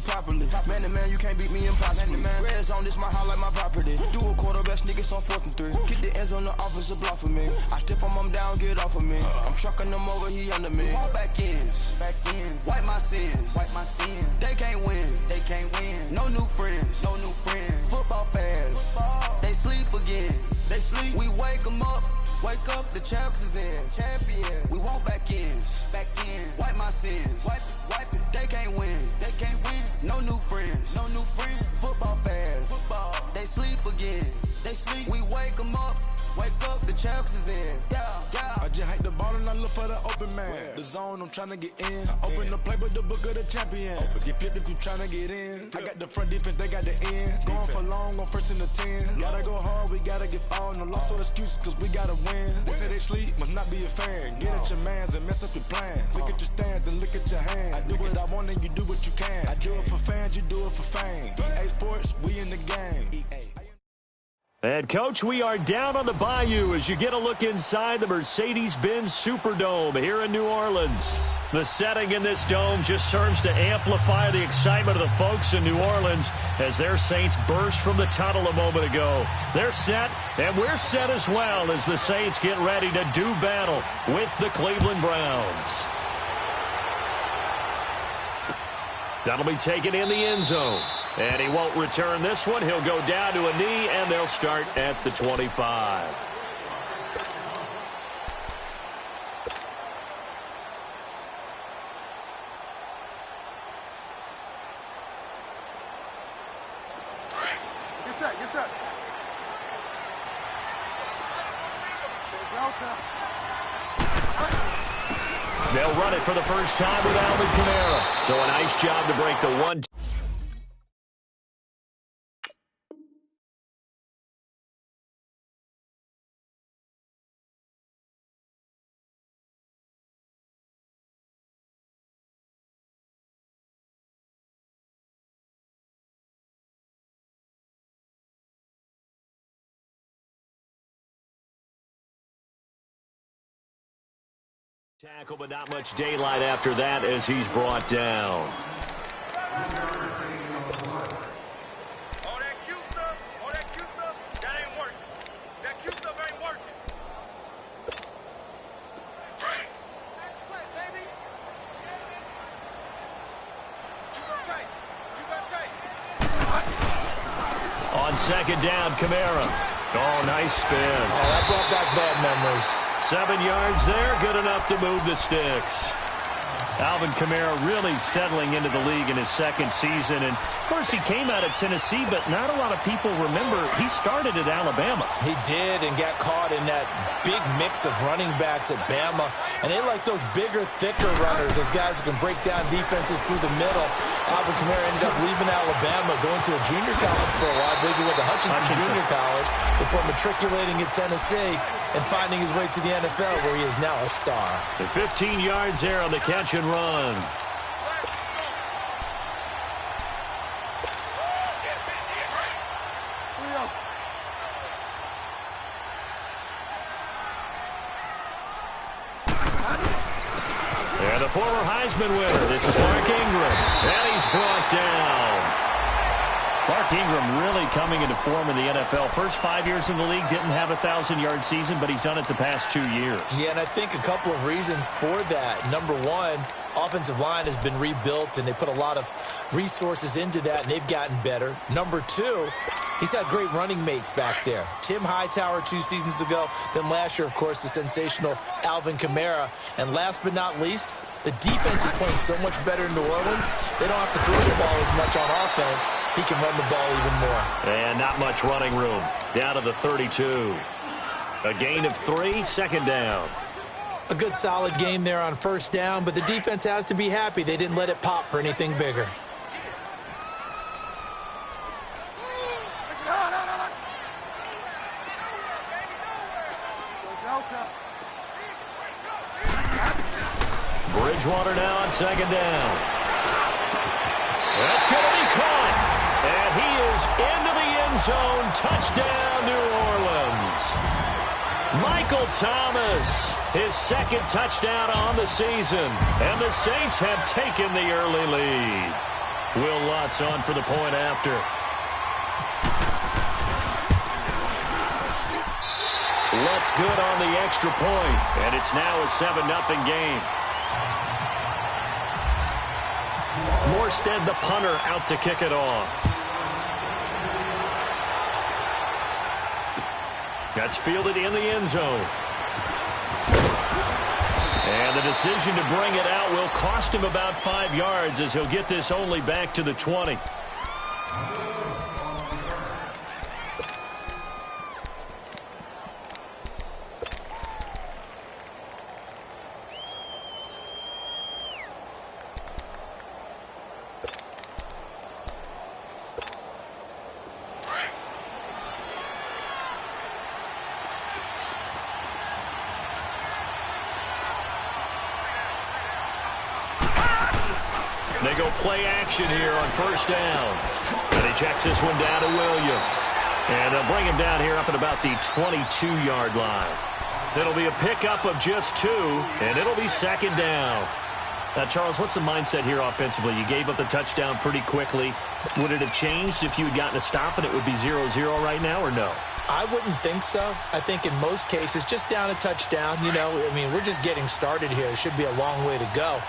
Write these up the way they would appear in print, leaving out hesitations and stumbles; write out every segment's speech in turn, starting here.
properly. Man to man, you can't beat me impossibly. Red zone, this my house like my property. Do a quarterback sneakers on 4th and 3. Get the ends on the offensive block for me. I stiff him down, get off of me. I'm trucking them over, he under me. All back ends. Wipe my sins. They can't win. No new friends. Football fans. They sleep again. We wake them up. Wake up, the champs is in. Champion. We want back ends. Wipe my sins. Wipe it. They can't win. No new friends. Football fans. They sleep again. We wake them up. Wake up, the champs is in. Yeah. I just hate the ball and I look for the open man. The zone, I'm trying to get in. Open the playbook, the book of the champion. Get flipped if you trying to get in. I got the front defense, they got the end. Going for long on 1st and the 10. Gotta go hard, we gotta get all. No loss or excuses, cause we gotta win. They say they sleep, must not be a fan. Get at your mans and mess up your plans. Look at your stands and look at your hands. I do what I want and you do what you can. I do it for fans, you do it for fame. EA Sports, we in the game. And, Coach, we are down on the bayou as you get a look inside the Mercedes-Benz Superdome here in New Orleans. The setting in this dome just serves to amplify the excitement of the folks in New Orleans as their Saints burst from the tunnel a moment ago. They're set, and we're set as well as the Saints get ready to do battle with the Cleveland Browns. That'll be taken in the end zone. And he won't return this one. He'll go down to a knee, and they'll start at the 25. Get set. They'll run it for the first time with Alvin Kamara. So a nice job to break the one. Tackle, but not much daylight after that as he's brought down. All that cute stuff, that ain't working. That cute stuff ain't working. Nice play, baby. You got tight. On second down, Kamara. Oh, nice spin. Oh, that brought back bad memories. 7 yards there, good enough to move the sticks. Alvin Kamara really settling into the league in his second season. And, of course, he came out of Tennessee, but not a lot of people remember he started at Alabama. He did and got caught in that big mix of running backs at Bama. And they like those bigger, thicker runners, those guys who can break down defenses through the middle. Alvin Kamara ended up leaving Alabama, going to a junior college for a while. I believe he went to Hutchinson Junior College before matriculating at Tennessee and finding his way to the NFL, where he is now a star. And 15 yards there on the catch and run. And the former Heisman winner, this is Mark Ingram, and he's brought down. Mark Ingram really coming into form in the NFL. First 5 years in the league, didn't have a 1,000-yard season, but he's done it the past 2 years. Yeah, and I think a couple of reasons for that. Number one, offensive line has been rebuilt, and they put a lot of resources into that, and they've gotten better. Number two, he's had great running mates back there. Tim Hightower 2 seasons ago. Then last year, of course, the sensational Alvin Kamara. And last but not least, the defense is playing so much better in New Orleans, they don't have to throw the ball as much on offense. He can run the ball even more. And not much running room. Down to the 32. A gain of 3, second down. A good solid game there on first down, but the defense has to be happy they didn't let it pop for anything bigger. Bridgewater now on second down. That's going to be caught. And he is into the end zone. Touchdown, New Orleans. Michael Thomas, his second touchdown on the season. And the Saints have taken the early lead. Will Lutz on for the point after. Lutz good on the extra point, and it's now a 7-0 game. Morstead, the punter, out to kick it off. That's fielded in the end zone. And the decision to bring it out will cost him about 5 yards as he'll get this only back to the 20. They go play action here on first down. And he checks this one down to Williams. And they'll bring him down here up at about the 22-yard line. It'll be a pickup of just 2, and it'll be second down. Now, Charles, what's the mindset here offensively? You gave up the touchdown pretty quickly. Would it have changed if you had gotten a stop and it would be 0-0 right now, or no? I wouldn't think so. I think in most cases, just down a touchdown, you know, I mean, we're just getting started here. It should be a long way to go.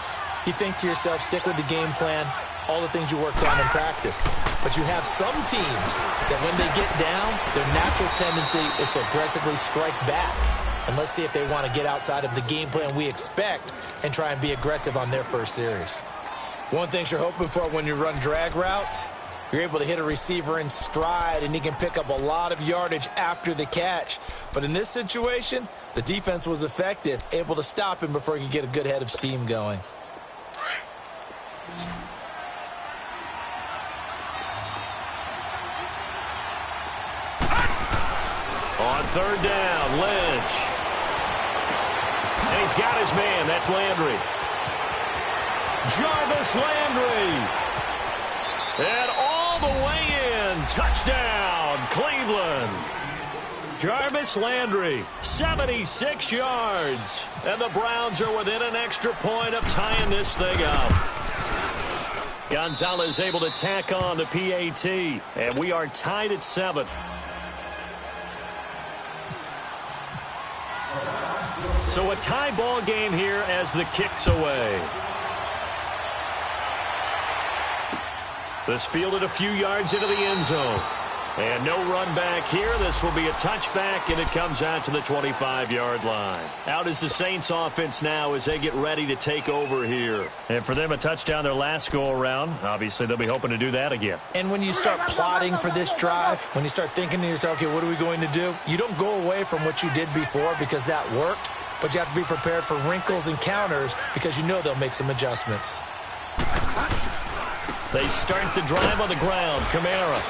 You think to yourself, stick with the game plan, all the things you worked on in practice. But you have some teams that when they get down, their natural tendency is to aggressively strike back. And let's see if they want to get outside of the game plan we expect and try and be aggressive on their first series. One thing you're hoping for when you run drag routes, you're able to hit a receiver in stride and he can pick up a lot of yardage after the catch. But in this situation, the defense was effective, able to stop him before he could get a good head of steam going. On third down, Lynch. And he's got his man. That's Landry. Jarvis Landry. And all the way in. Touchdown, Cleveland. Jarvis Landry, 76 yards. And the Browns are within an extra point of tying this thing up. Gonzalez able to tack on the PAT. And we are tied at 7. So a tie ball game here as the kick's away. This fielded a few yards into the end zone. And no run back here. This will be a touchback, and it comes out to the 25-yard line. Out is the Saints offense now as they get ready to take over here. And for them, a touchdown their last go-around. Obviously, they'll be hoping to do that again. And when you start plotting for this drive, when you start thinking to yourself, okay, what are we going to do? You don't go away from what you did before because that worked, but you have to be prepared for wrinkles and counters because you know they'll make some adjustments. They start the drive on the ground. Kamara.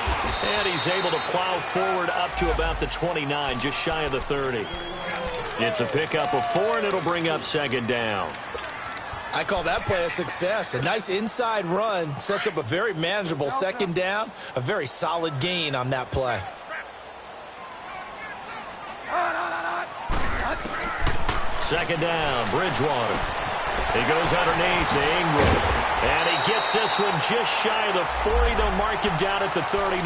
And he's able to plow forward up to about the 29, just shy of the 30. It's a pickup of 4, and it'll bring up second down. I call that play a success. A nice inside run sets up a very manageable second down. A very solid gain on that play. Second down, Bridgewater. He goes underneath to Ingram. And he gets this one just shy of the 40. They'll mark him down at the 39.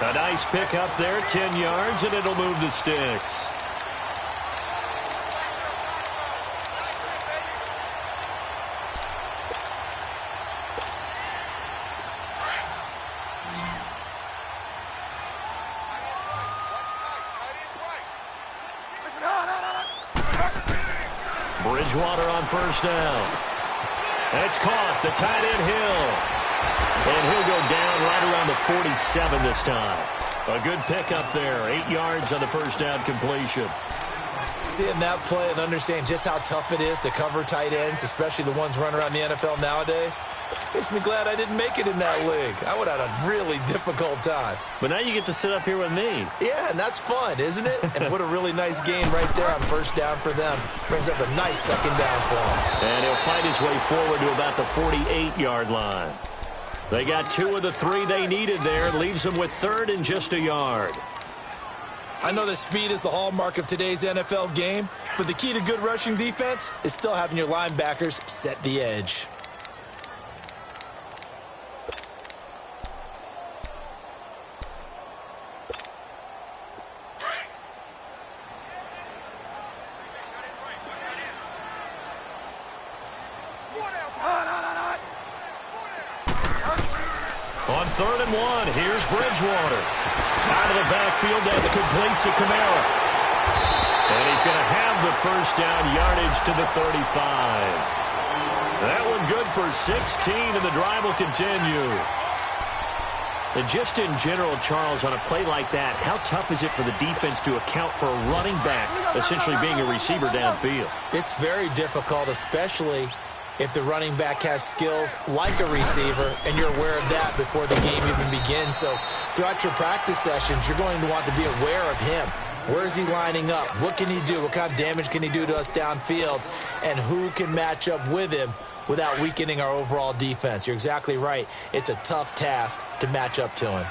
A nice pick up there, 10 yards, and it'll move the sticks. Bridgewater on first down. And it's caught, the tight end Hill. And he'll go down right around the 47 this time. A good pickup there, 8 yards on the first down completion. Seeing that play and understanding just how tough it is to cover tight ends, especially the ones running around the NFL nowadays, makes me glad I didn't make it in that league. I would have had a really difficult time. But now you get to sit up here with me. Yeah, and that's fun, isn't it? And what a really nice gain right there on first down for them. Brings up a nice second down for him. And he'll fight his way forward to about the 48-yard line. They got 2 of the 3 they needed there. Leaves them with third and just a yard. I know that speed is the hallmark of today's NFL game, but the key to good rushing defense is still having your linebackers set the edge. On 3rd and 1, here's Bridgewater. Out of the backfield, that's complete to Kamara. And he's going to have the first down, yardage to the 35. That one good for 16, and the drive will continue. And just in general, Charles, on a play like that, how tough is it for the defense to account for a running back essentially being a receiver downfield? It's very difficult, especially if the running back has skills like a receiver, and you're aware of that before the game even begins. So throughout your practice sessions, you're going to want to be aware of him. Where is he lining up? What can he do? What kind of damage can he do to us downfield? And who can match up with him without weakening our overall defense? You're exactly right. It's a tough task to match up to him.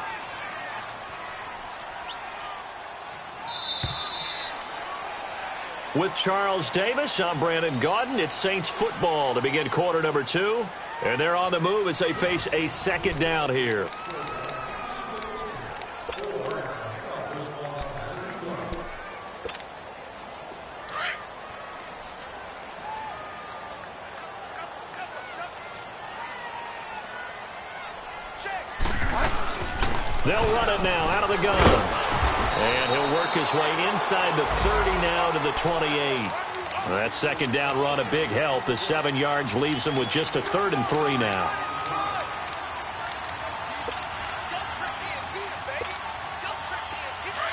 With Charles Davis, I'm Brandon Gaudin. It's Saints football to begin quarter number 2. And they're on the move as they face a second down here. They'll run it now out of the gun. And he'll work his way inside the 30 now to the 28. That second down run a big help. The 7 yards leaves him with just a 3rd and 3 now.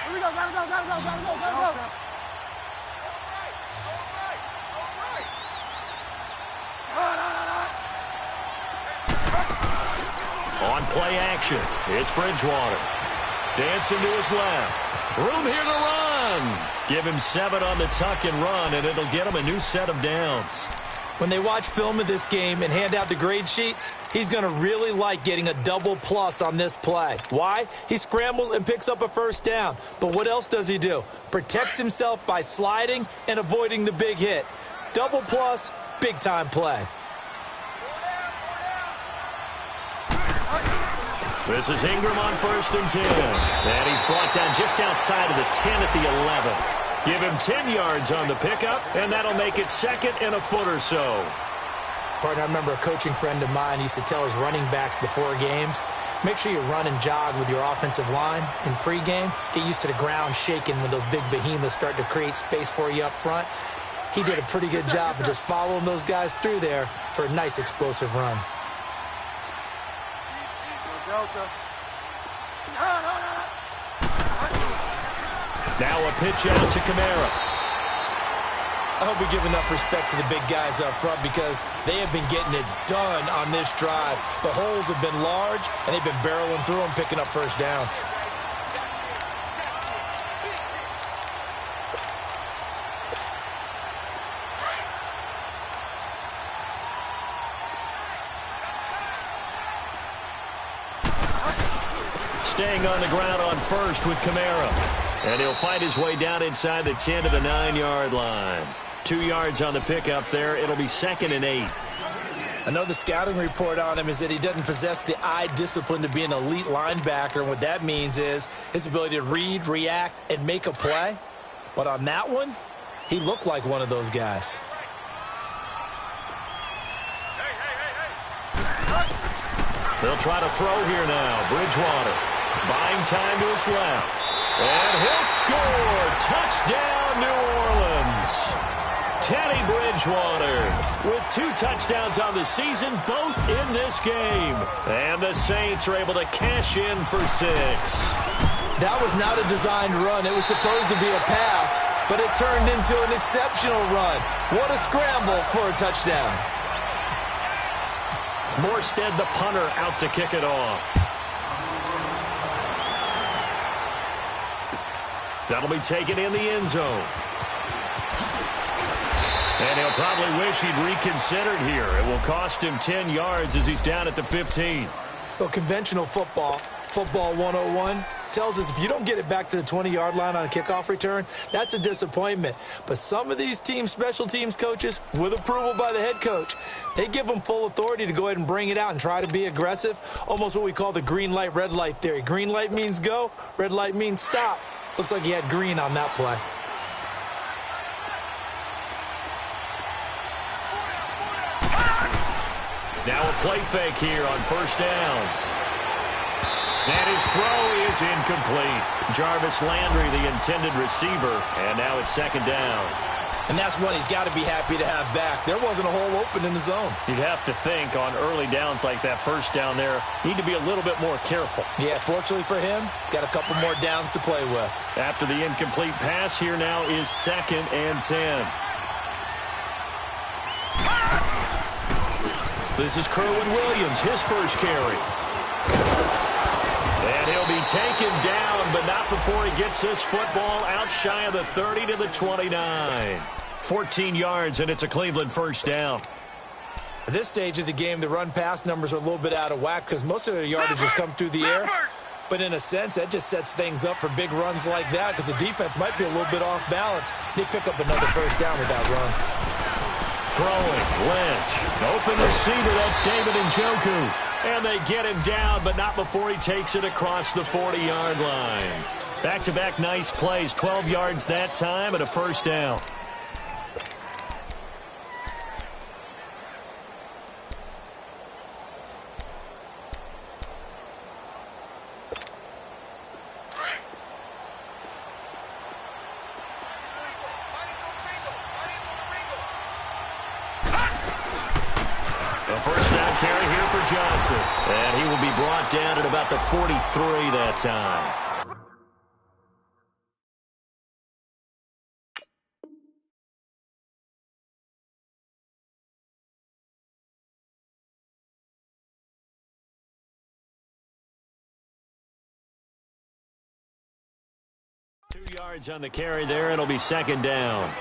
Here we go, gotta go. On play action, it's Bridgewater. Dancing to his left. Room here to run. Give him 7 on the tuck and run, and it'll get him a new set of downs. When they watch film of this game and hand out the grade sheets, he's going to really like getting a double plus on this play. Why? He scrambles and picks up a first down. But what else does he do? Protects himself by sliding and avoiding the big hit. Double plus, big-time play. This is Ingram on 1st and 10. And he's brought down just outside of the 10 at the 11. Give him 10 yards on the pickup, and that'll make it 2nd and a foot or so. Partner, I remember a coaching friend of mine used to tell his running backs before games, make sure you run and jog with your offensive line in pregame. Get used to the ground shaking when those big behemoths start to create space for you up front. He did a pretty good job of just following those guys through there for a nice explosive run. Now a pitch out to Kamara. I hope we give enough respect to the big guys up front because they have been getting it done on this drive. The holes have been large, and they've been barreling through them, picking up first downs. Staying on the ground on 1st with Kamara. And he'll find his way down inside the 10 to the 9-yard line. 2 yards on the pickup there. It'll be 2nd and 8. I know the scouting report on him is that he doesn't possess the eye discipline to be an elite linebacker. And what that means is his ability to read, react, and make a play. But on that one, he looked like one of those guys. They'll try to throw here now. Bridgewater buying time to his left. And he'll score. Touchdown, New Orleans. Teddy Bridgewater with 2 touchdowns on the season, both in this game. And the Saints are able to cash in for 6. That was not a designed run. It was supposed to be a pass, but it turned into an exceptional run. What a scramble for a touchdown. Morstead, the punter, out to kick it off. That'll be taken in the end zone. And he'll probably wish he'd reconsidered here. It will cost him 10 yards as he's down at the 15. Well, conventional football 101, tells us if you don't get it back to the 20-yard line on a kickoff return, that's a disappointment. But some of these team special teams coaches, with approval by the head coach, they give them full authority to go ahead and bring it out and try to be aggressive, almost what we call the green light, red light theory. Green light means go, red light means stop. Looks like he had green on that play. Now a play fake here on 1st down. And his throw is incomplete. Jarvis Landry, the intended receiver, and now it's second down. And that's one he's got to be happy to have back. There wasn't a hole open in the zone. You'd have to think on early downs like that first down there, need to be a little bit more careful. Yeah, fortunately for him, got a couple more downs to play with. After the incomplete pass, here now is 2nd and 10. This is Kerwin Williams, his first carry. And he'll be taken down, but not before he gets this football out shy of the 30 to the 29. 14 yards, and it's a Cleveland first down. At this stage of the game, the run-pass numbers are a little bit out of whack because most of their yardage has come through the air. But in a sense, that just sets things up for big runs like that because the defense might be a little bit off balance. They pick up another first down with that run. Throwing, Lynch. Open receiver, that's David Njoku. And they get him down, but not before he takes it across the 40-yard line. Back-to-back nice plays, 12 yards that time and a first down. First down carry here for Johnson. And he will be brought down at about the 43 that time. Two yards on the carry there. It'll be second down.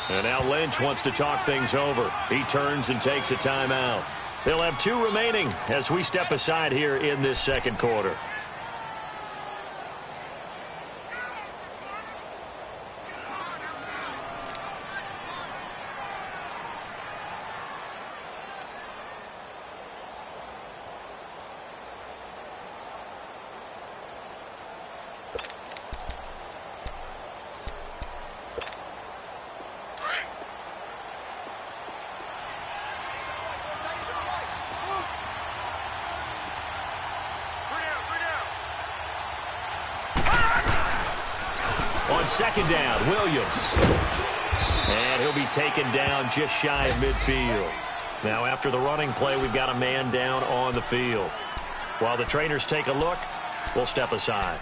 And now Lynch wants to talk things over. He turns and takes a timeout. They'll have 2 remaining as we step aside here in this second quarter. On second down, Williams. And he'll be taken down just shy of midfield. Now after the running play, we've got a man down on the field. While the trainers take a look, we'll step aside.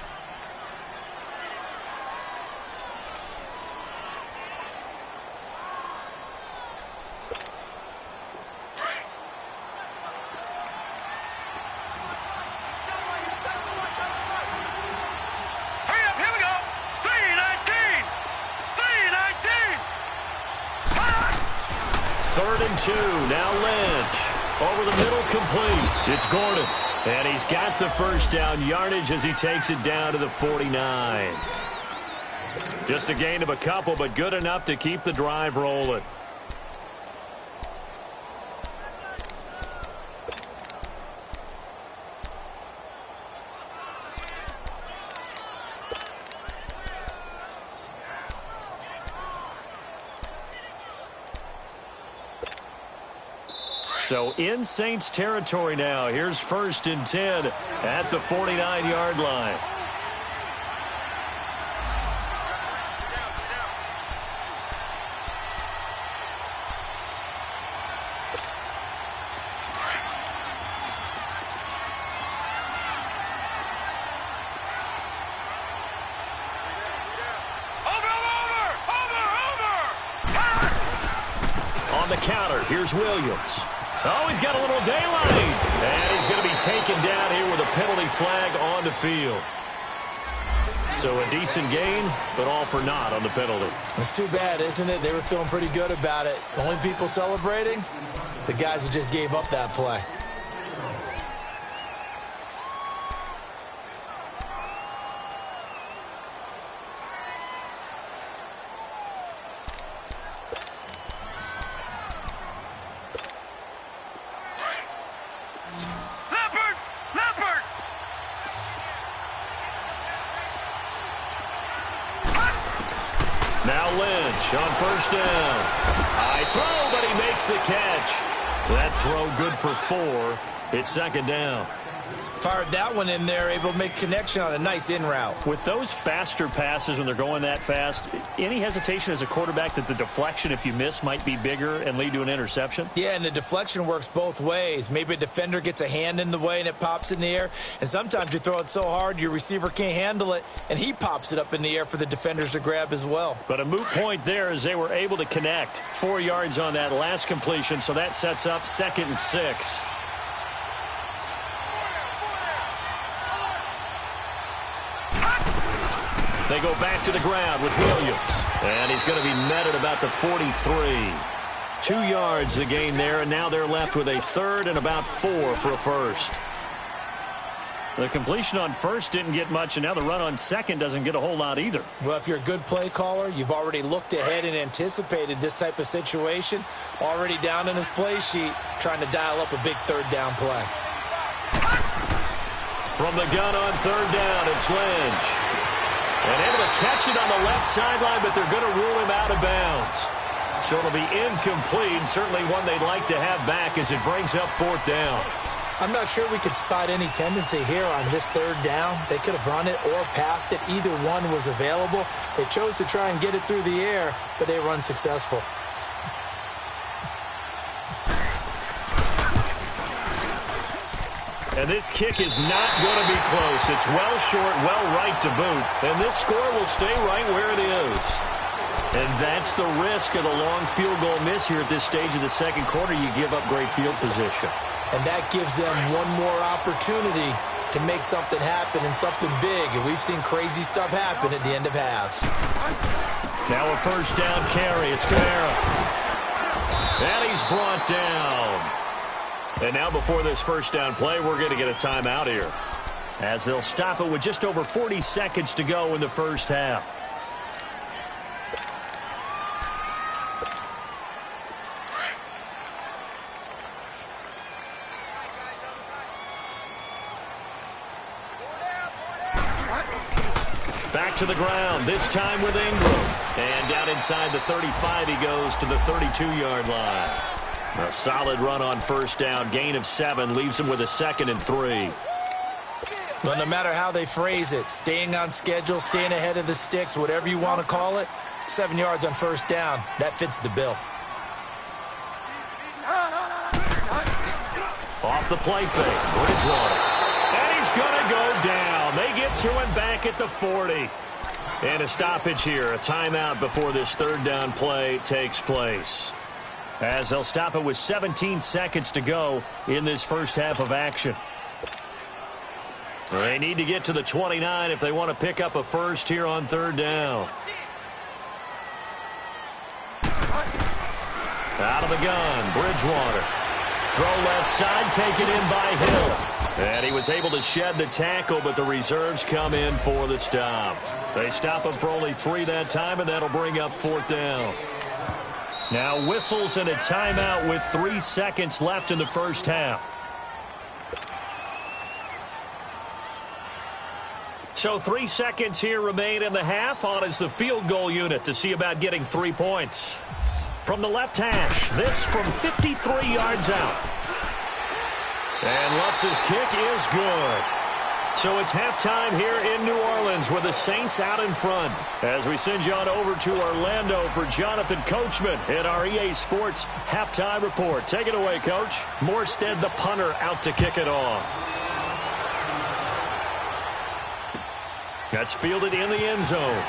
Third and 2. Now Lynch. Over the middle, complete. It's Gordon. And he's got the first down yardage as he takes it down to the 49. Just a gain of a couple, but good enough to keep the drive rolling. So in Saints territory now. Here's 1st and 10 at the 49-yard line. On the counter, here's Williams. Oh, he's got a little daylight. And he's going to be taken down here with a penalty flag on the field. So a decent gain, but all for naught on the penalty. It's too bad, isn't it? They were feeling pretty good about it. The only people celebrating, the guys who just gave up that play. Leopard! Leopard! Now Lynch on first down. High throw, but he makes the catch. That throw good for 4. It's second down. Fired that one in there, able to make connection on a nice in route. With those faster passes when they're going that fast, any hesitation as a quarterback that the deflection, if you miss, might be bigger and lead to an interception? Yeah, and the deflection works both ways. Maybe a defender gets a hand in the way and it pops in the air. And sometimes you throw it so hard your receiver can't handle it, and he pops it up in the air for the defenders to grab as well. But a moot point there as they were able to connect. 4 yards on that last completion, so that sets up 2nd and 6. They go back to the ground with Williams. And he's going to be met at about the 43. 2 yards the gain there, and now they're left with a 3rd and about 4 for a first. The completion on first didn't get much, and now the run on second doesn't get a whole lot either. Well, if you're a good play caller, you've already looked ahead and anticipated this type of situation. Already down in his play sheet, trying to dial up a big 3rd down play. From the gun on 3rd down, it's Lynch. And able to catch it on the left sideline, but they're going to rule him out of bounds. So it'll be incomplete, certainly one they'd like to have back as it brings up 4th down. I'm not sure we could spot any tendency here on this 3rd down. They could have run it or passed it. Either one was available. They chose to try and get it through the air, but they run successful. And this kick is not going to be close. It's well short, well right to boot. And this score will stay right where it is. And that's the risk of the long field goal miss here at this stage of the second quarter. You give up great field position. And that gives them one more opportunity to make something happen and something big. And we've seen crazy stuff happen at the end of halves. Now a first down carry. It's Kamara. And he's brought down. And now before this first down play, we're going to get a timeout here, as they'll stop it with just over 40 seconds to go in the first half. Back to the ground, this time with Ingram. And down inside the 35, he goes to the 32-yard line. A solid run on first down. Gain of 7 leaves him with a 2nd and 3. Well, no matter how they phrase it, staying on schedule, staying ahead of the sticks, whatever you want to call it, 7 yards on first down, that fits the bill. Off the play fake, Bridgewater. And he's going to go down. They get to him back at the 40. And a stoppage here, a timeout before this 3rd down play takes place, as they'll stop it with 17 seconds to go in this first half of action. They need to get to the 29 if they want to pick up a first here on 3rd down. Out of the gun, Bridgewater. Throw left side, taken in by Hill. And he was able to shed the tackle, but the reserves come in for the stop. They stop him for only 3 that time, and that'll bring up 4th down. Now whistles and a timeout with 3 seconds left in the first half. So 3 seconds here remain in the half. On is the field goal unit to see about getting 3 points. From the left hash, this from 53 yards out. And Lutz's kick is good. So it's halftime here in New Orleans with the Saints out in front. As we send you on over to Orlando for Jonathan Coachman in our EA Sports Halftime Report. Take it away, Coach. Morstead, the punter, out to kick it off. That's fielded in the end zone.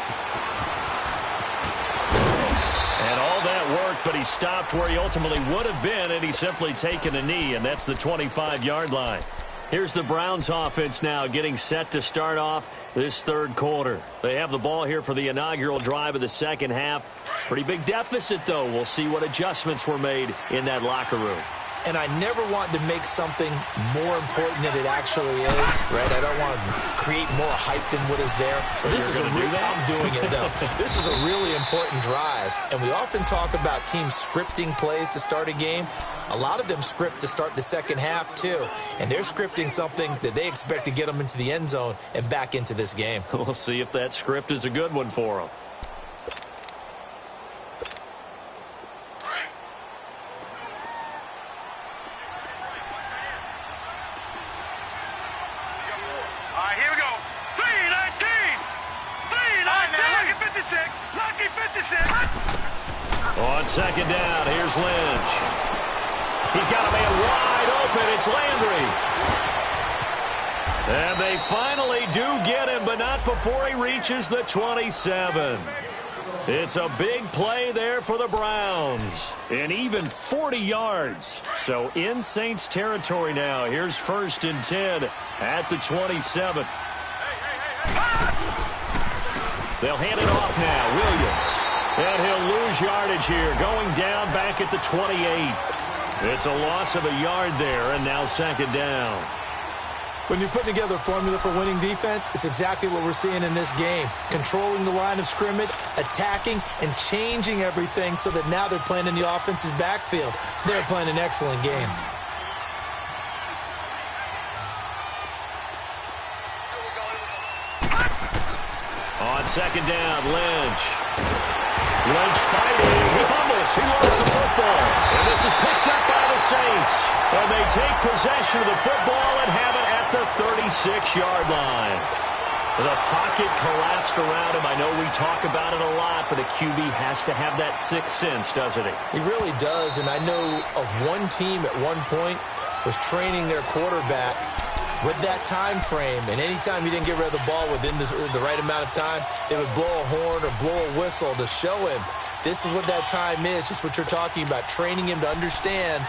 And all that worked, but he stopped where he ultimately would have been, and he's simply taken a knee, and that's the 25-yard line. Here's the Browns offense now getting set to start off this 3rd quarter. They have the ball here for the inaugural drive of the second half. Pretty big deficit, though. We'll see what adjustments were made in that locker room. And I never want to make something more important than it actually is, right? I don't want to create more hype than what is there. This is I'm doing it, though. This is a really important drive, and we often talk about teams scripting plays to start a game. A lot of them script to start the second half, too, and they're scripting something that they expect to get them into the end zone and back into this game. We'll see if that script is a good one for them. On second down, here's Lynch. He's got a man wide open. It's Landry. And they finally do get him, but not before he reaches the 27. It's a big play there for the Browns. And even 40 yards. So in Saints territory now. Here's 1st and 10 at the 27. They'll hand it off now. Williams. And he'll lose yardage here. Going down back at the 28. It's a loss of a yard there, and now 2nd down. When you put together a formula for winning defense, it's exactly what we're seeing in this game. Controlling the line of scrimmage, attacking, and changing everything so that now they're playing in the offense's backfield. They're playing an excellent game. On 2nd down, Lynch. Lynch fighting. He fumbles. He lost the football. And this is picked up by the Saints. And they take possession of the football and have it at the 36-yard line. The pocket collapsed around him. I know we talk about it a lot, but a QB has to have that sixth sense, doesn't he? He really does, and I know of one team at one point was training their quarterback with that time frame, and anytime he didn't get rid of the ball within the right amount of time, they would blow a horn or blow a whistle to show him this is what that time is, just what you're talking about, training him to understand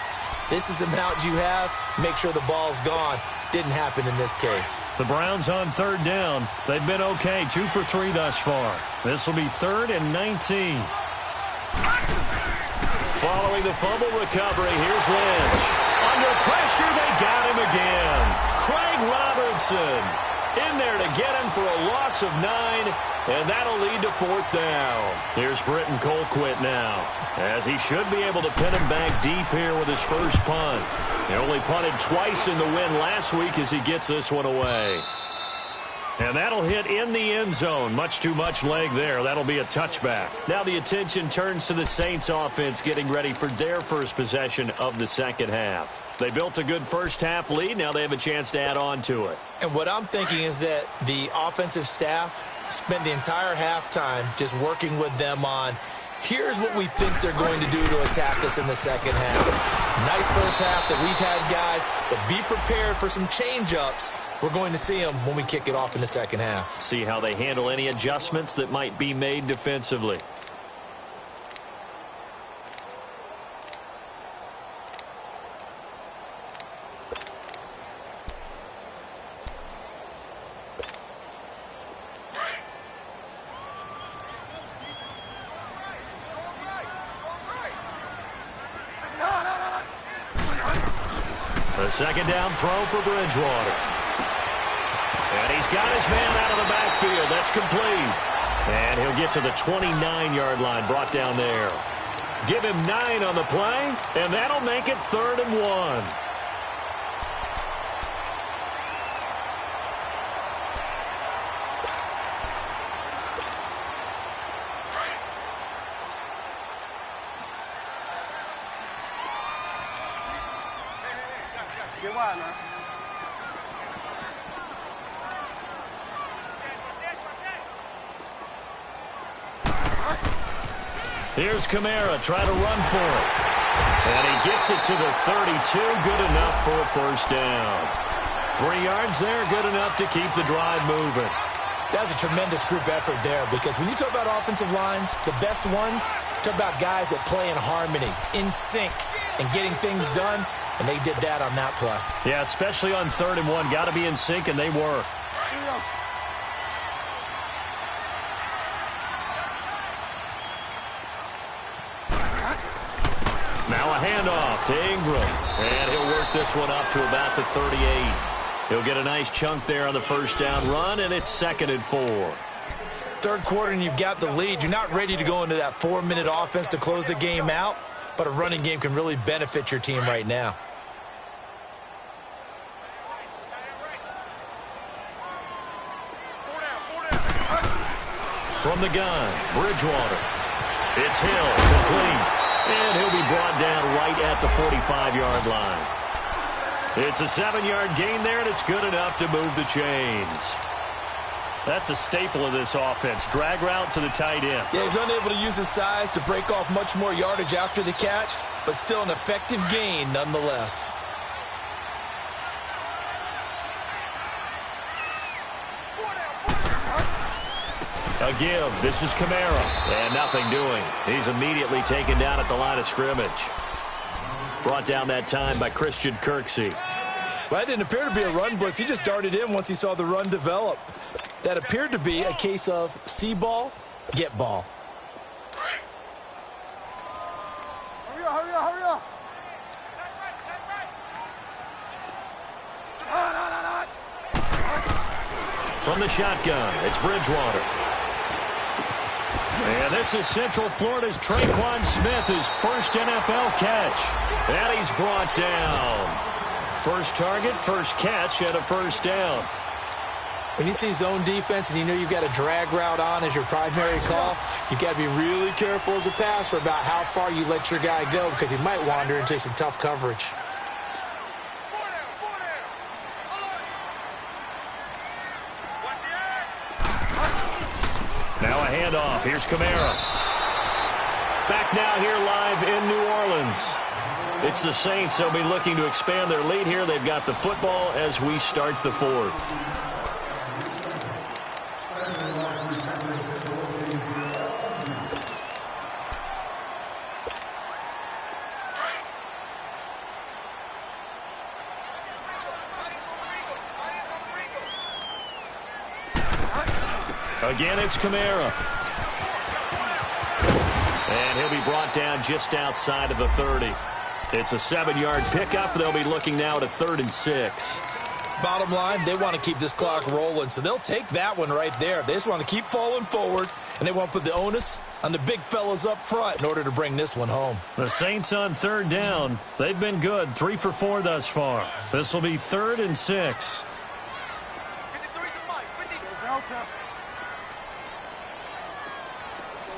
this is the amount you have, make sure the ball's gone. Didn't happen in this case. The Browns on 3rd down. They've been okay, 2 for 3 thus far. This will be 3rd and 19. Following the fumble recovery, here's Lynch. Under pressure, they got him again. Craig Robertson in there to get him for a loss of 9, and that'll lead to 4th down. Here's Britton Colquitt now, as he should be able to pin him back deep here with his first punt. He only punted twice in the win last week as he gets this one away. And that'll hit in the end zone. Much too much leg there. That'll be a touchback. Now the attention turns to the Saints offense getting ready for their first possession of the second half. They built a good first half lead. Now they have a chance to add on to it. And what I'm thinking is that the offensive staff spent the entire halftime just working with them on here's what we think they're going to do to attack us in the second half. Nice first half that we've had, guys, but be prepared for some change-ups. We're going to see them when we kick it off in the second half. See how they handle any adjustments that might be made defensively. A second down throw for Bridgewater. And he's got his man out of the backfield. That's complete. And he'll get to the 29-yard line, brought down there. Give him 9 on the play, and that'll make it 3rd and 1. Get wide, man. Here's Kamara, try to run for it. And he gets it to the 32, good enough for a first down. 3 yards there, good enough to keep the drive moving. That's a tremendous group effort there, because when you talk about offensive lines, the best ones, talk about guys that play in harmony, in sync, and getting things done, and they did that on that play. Yeah, especially on 3rd and 1, got to be in sync, and they were. Now a handoff to Ingram. And he'll work this one up to about the 38. He'll get a nice chunk there on the first down run, and it's 2nd and 4. Third quarter, and you've got the lead. You're not ready to go into that 4-minute offense to close the game out, but a running game can really benefit your team right now. From the gun, Bridgewater. It's Hill, complete. And he'll be brought down right at the 45-yard line. It's a 7-yard gain there, and it's good enough to move the chains. That's a staple of this offense. Drag route to the tight end. Yeah, he's unable to use his size to break off much more yardage after the catch, but still an effective gain nonetheless. A give. This is Kamara. And nothing doing. He's immediately taken down at the line of scrimmage. Brought down that time by Christian Kirksey. Well, that didn't appear to be a run blitz. He just darted in once he saw the run develop. That appeared to be a case of see ball, get ball. Hurry up, hurry up, hurry up. From the shotgun, it's Bridgewater. And this is Central Florida's Traquan Smith, his first NFL catch. And he's brought down. First target, first catch, and a first down. When you see zone defense and you know you've got a drag route on as your primary call, you've got to be really careful as a passer about how far you let your guy go because he might wander into some tough coverage. Now a handoff. Here's Kamara. Back now here live in New Orleans. It's the Saints. They'll be looking to expand their lead here. They've got the football as we start the fourth. Again, it's Kamara. And he'll be brought down just outside of the 30. It's a 7-yard pickup. They'll be looking now at a 3rd and 6. Bottom line, they want to keep this clock rolling, so they'll take that one right there. They just want to keep falling forward, and they want to put the onus on the big fellas up front in order to bring this one home. The Saints on 3rd down. They've been good, 3 for 4 thus far. This will be 3rd and 6.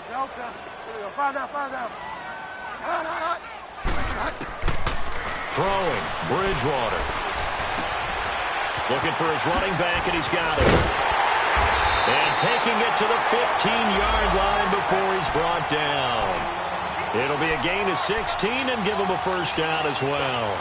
Delta. Find out. Throwing, Bridgewater. Looking for his running back, and he's got it. And taking it to the 15-yard line before he's brought down. It'll be a gain of 16 and give him a first down as well.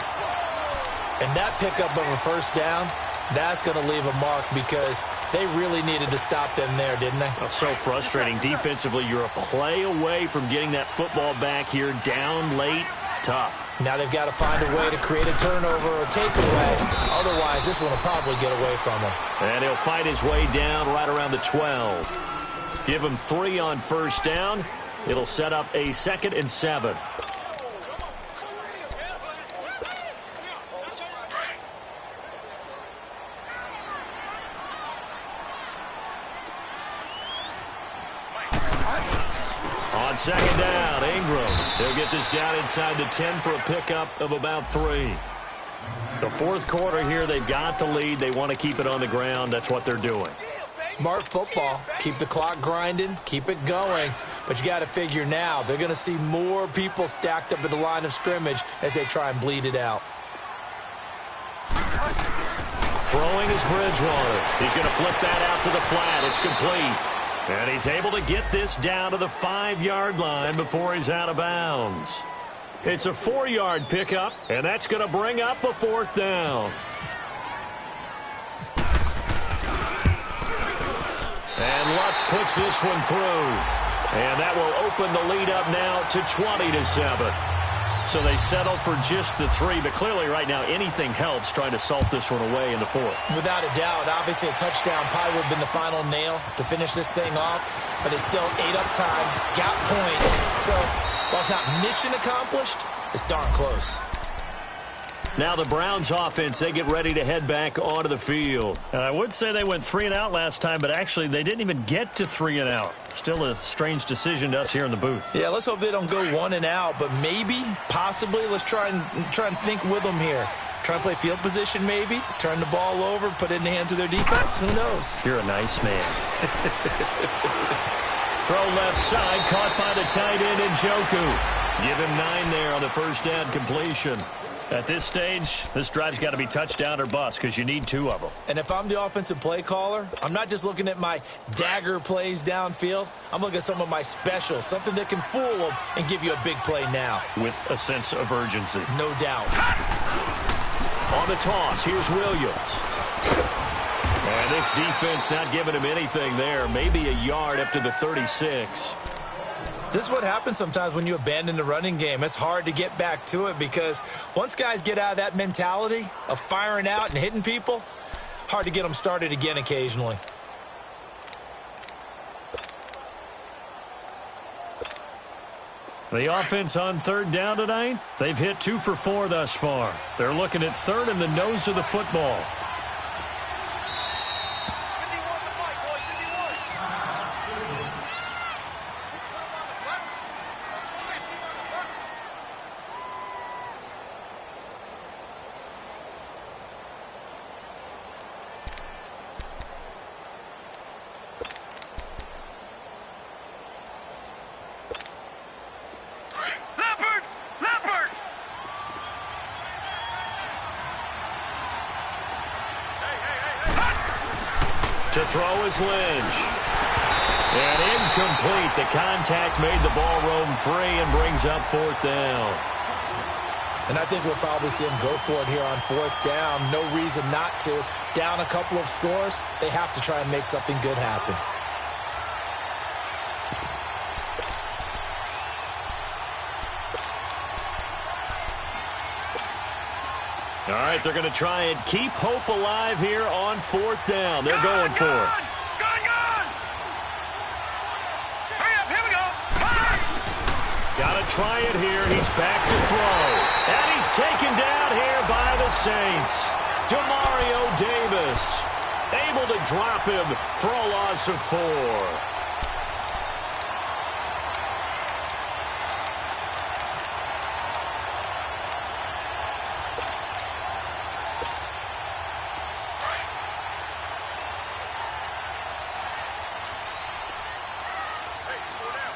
And that pickup of a first down, that's going to leave a mark because they really needed to stop them there, didn't they? Oh, so frustrating. Defensively, you're a play away from getting that football back here down late. Tough. Now they've got to find a way to create a turnover or takeaway. Otherwise, this one will probably get away from him. And he'll fight his way down right around the 12. Give him 3 on first down. It'll set up a 2nd and 7. On 2nd down, Ingram. He'll get this down inside the 10 for a pickup of about 3. The 4th quarter here, they've got the lead. They want to keep it on the ground. That's what they're doing. Smart football. Keep the clock grinding. Keep it going. But you got to figure now, they're going to see more people stacked up at the line of scrimmage as they try and bleed it out. Throwing is Bridgewater. He's going to flip that out to the flat. It's complete. And he's able to get this down to the 5-yard line before he's out of bounds. It's a 4-yard pickup, and that's going to bring up a 4th down. And Lutz puts this one through. And that will open the lead up now to 20-7. So they settle for just the 3, but clearly right now anything helps trying to salt this one away in the 4th. Without a doubt, obviously a touchdown probably would have been the final nail to finish this thing off, but it's still 8 up time, got points. So while it's not mission accomplished, it's darn close. Now the Browns offense, they get ready to head back onto the field. And I would say they went 3 and out last time, but actually they didn't even get to 3 and out. Still a strange decision to us here in the booth. Yeah, let's hope they don't go 1 and out, but maybe, possibly, let's try and think with them here. Try and play field position maybe, turn the ball over, put it in the hands of their defense. Who knows? You're a nice man. Throw left side, caught by the tight end Njoku. Give him 9 there on the first down completion. At this stage, this drive's got to be touchdown or bust because you need 2 of them. And if I'm the offensive play caller, I'm not just looking at my dagger plays downfield. I'm looking at some of my specials, something that can fool them and give you a big play now. With a sense of urgency. No doubt. On the toss, here's Williams. And this defense not giving him anything there. Maybe a yard up to the 36. This is what happens sometimes when you abandon the running game. It's hard to get back to it because once guys get out of that mentality of firing out and hitting people, hard to get them started again occasionally. The offense on 3rd down tonight, they've hit 2 for 4 thus far. They're looking at 3rd in the nose of the football. To throw is Lynch. And incomplete. The contact made the ball roam free and brings up 4th down. And I think we'll probably see him go for it here on 4th down. No reason not to. Down a couple of scores, they have to try and make something good happen. All right, they're going to try and keep hope alive here on 4th down. They're going for it. Hurry up, here we go. Got to try it here. He's back to throw. And he's taken down here by the Saints. Demario Davis able to drop him for a loss of 4.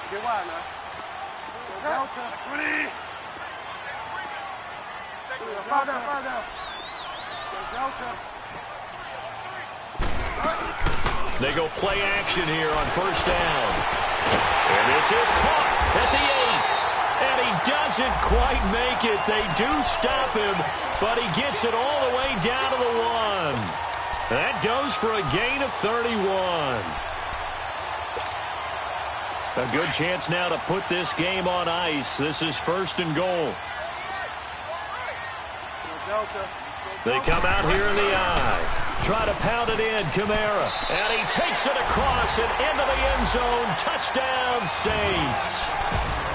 Get wide now. Delta. 20. Fall down, fall down. Delta. They go play action here on 1st down. And this is caught at the 8. And he doesn't quite make it. They do stop him, but he gets it all the way down to the 1. That goes for a gain of 31. A good chance now to put this game on ice. This is 1st and goal. They come out here in the eye. Try to pound it in, Kamara. And he takes it across and into the end zone. Touchdown, Saints.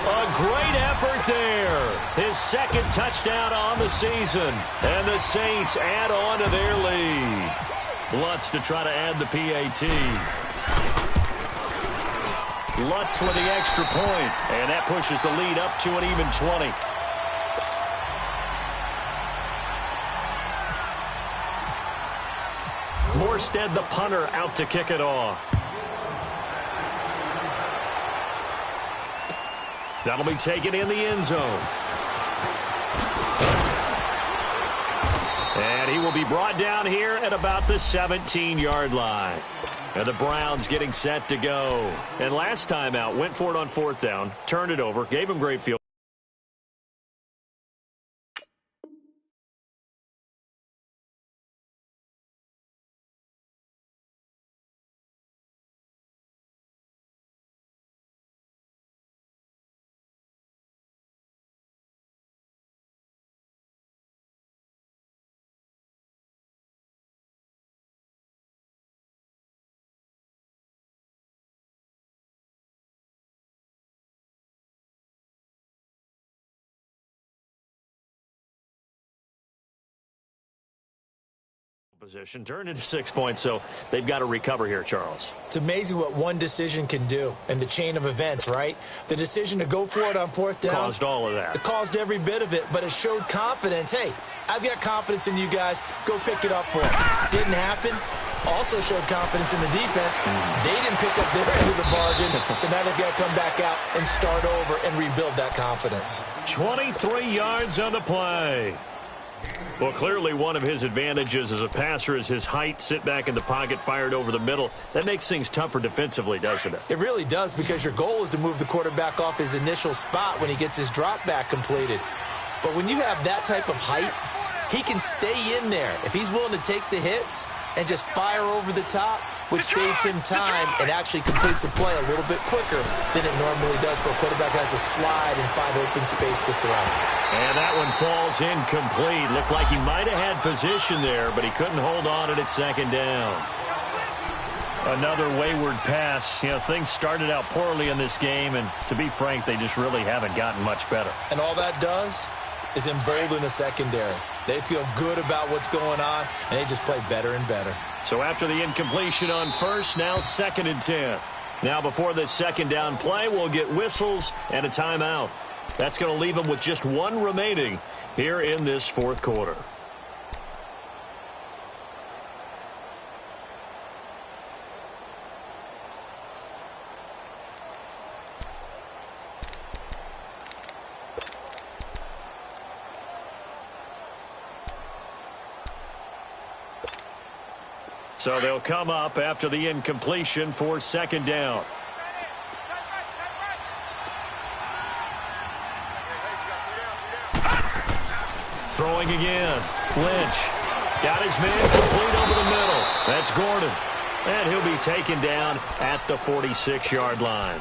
A great effort there. His 2nd touchdown on the season. And the Saints add on to their lead. Lutz to try to add the PAT. Lutz with the extra point, and that pushes the lead up to an even 20. Morstead, the punter, out to kick it off. That'll be taken in the end zone. And he will be brought down here at about the 17-yard line. And the Browns getting set to go. And last time out, went for it on 4th down, turned it over, gave him great field. Position turned into 6 points, so they've got to recover here, Charles. It's amazing what one decision can do in the chain of events, right? The decision to go for it on 4th down caused all of that. It caused every bit of it, but it showed confidence. Hey, I've got confidence in you guys. Go pick it up for them. Didn't happen. Also showed confidence in the defense. They didn't pick up their end of the bargain, so now they've got to come back out and start over and rebuild that confidence. 23 yards on the play. Well, clearly one of his advantages as a passer is his height. Sit back in the pocket, fired over the middle. That makes things tougher defensively, doesn't it? It really does, because your goal is to move the quarterback off his initial spot when he gets his drop back completed. But when you have that type of height, he can stay in there if he's willing to take the hits and just fire over the top, which saves him time and actually completes a play a little bit quicker than it normally does for a quarterback who has to slide and find open space to throw. And that one falls incomplete. Looked like he might have had position there, but he couldn't hold on at second down. Another wayward pass. You know, things started out poorly in this game, and to be frank, they just really haven't gotten much better. And all that does is embolden a secondary. They feel good about what's going on, and they just play better and better. So after the incompletion on first, now 2nd and 10. Now before this second down play, we'll get whistles and a timeout. That's going to leave them with just one remaining here in this fourth quarter. So they'll come up after the incompletion for second down. Throwing again. Lynch. Got his man complete over the middle. That's Gordon. And he'll be taken down at the 46-yard line.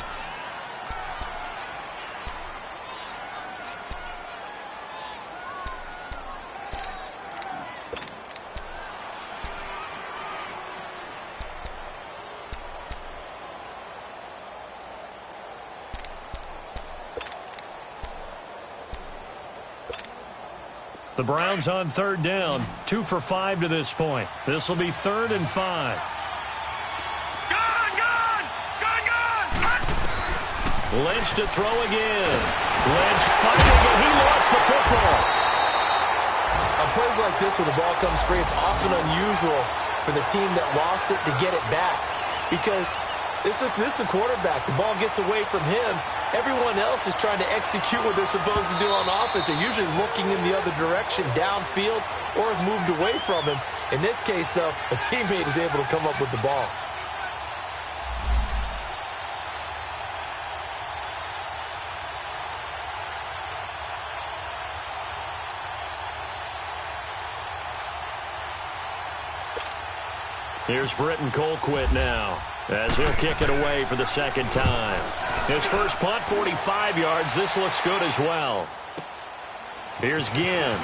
The Browns on third down, 2 for 5 to this point. This will be 3rd and 5. Lynch to throw again. Lynch fighting, and he lost the football. On plays like this where the ball comes free, it's often unusual for the team that lost it to get it back, because this is the quarterback. The ball gets away from him. Everyone else is trying to execute what they're supposed to do on offense. They're usually looking in the other direction, downfield, or have moved away from him. In this case, though, a teammate is able to come up with the ball. Here's Britton Colquitt now, as he'll kick it away for the second time. His first punt, 45 yards. This looks good as well. Here's Ginn.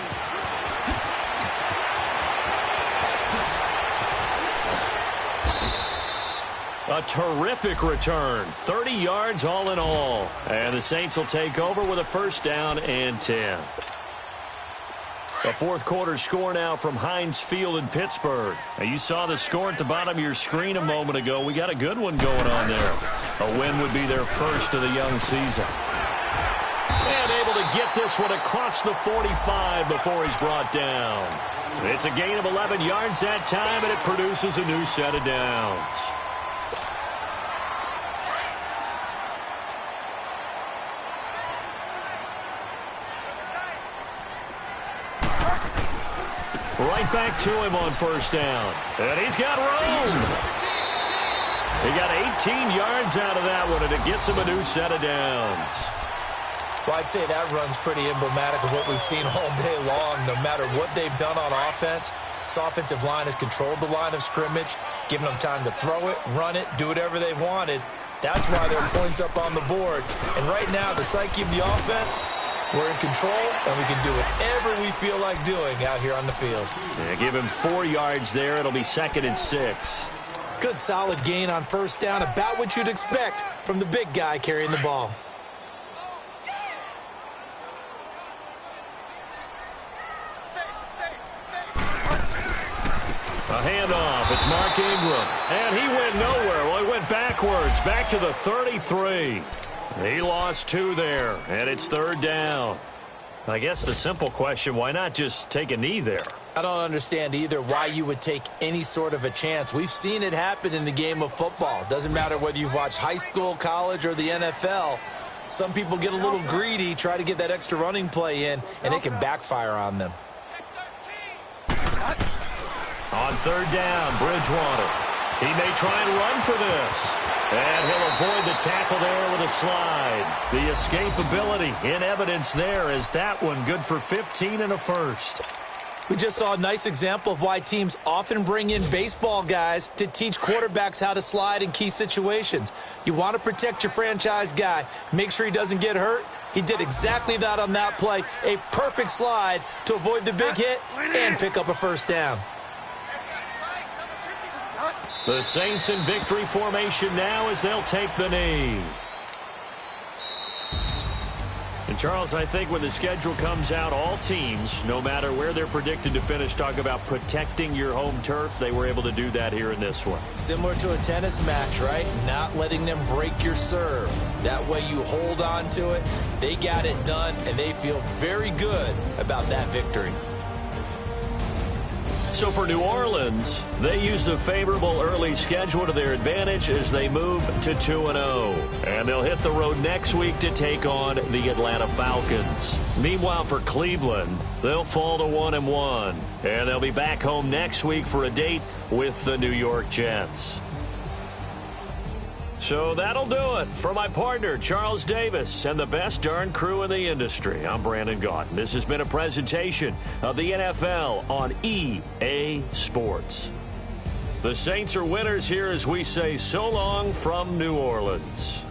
A terrific return. 30 yards all in all. And the Saints will take over with a first down and 10. A fourth quarter score now from Heinz Field in Pittsburgh. Now, you saw the score at the bottom of your screen a moment ago. We got a good one going on there. A win would be their first of the young season. And able to get this one across the 45 before he's brought down. It's a gain of 11 yards that time, and it produces a new set of downs. Right back to him on first down. And he's got room. He got 18 yards out of that one, and it gets him a new set of downs. Well, I'd say that run's pretty emblematic of what we've seen all day long. No matter what they've done on offense, this offensive line has controlled the line of scrimmage, given them time to throw it, run it, do whatever they wanted. That's why there are points up on the board. And right now, the psyche of the offense, we're in control, and we can do whatever we feel like doing out here on the field. Yeah, give him 4 yards there. It'll be 2nd and 6. Good solid gain on first down, about what you'd expect from the big guy carrying the ball. A handoff. It's Mark Ingram. And he went nowhere. Well, he went backwards, back to the 33. He lost 2 there, and it's 3rd down. I guess the simple question, why not just take a knee there? I don't understand either why you would take any sort of a chance. We've seen it happen in the game of football. Doesn't matter whether you've watched high school, college, or the NFL. Some people get a little greedy, try to get that extra running play in, and it can backfire on them. On third down, Bridgewater. He may try and run for this. And he'll avoid the tackle there with a slide. The escapability in evidence there as that one good for 15 and a first. We just saw a nice example of why teams often bring in baseball guys to teach quarterbacks how to slide in key situations. You want to protect your franchise guy. Make sure he doesn't get hurt. He did exactly that on that play. A perfect slide to avoid the big hit and pick up a first down. The Saints in victory formation now as they'll take the knee. And, Charles, I think when the schedule comes out, all teams, no matter where they're predicted to finish, talk about protecting your home turf. They were able to do that here in this one. Similar to a tennis match, right? Not letting them break your serve. That way you hold on to it. They got it done, and they feel very good about that victory. So for New Orleans, they used a favorable early schedule to their advantage as they move to 2-0. And they'll hit the road next week to take on the Atlanta Falcons. Meanwhile, for Cleveland, they'll fall to 1-1. And they'll be back home next week for a date with the New York Jets. So that'll do it for my partner, Charles Davis, and the best darn crew in the industry. I'm Brandon Gaudin. This has been a presentation of the NFL on EA Sports. The Saints are winners here as we say so long from New Orleans.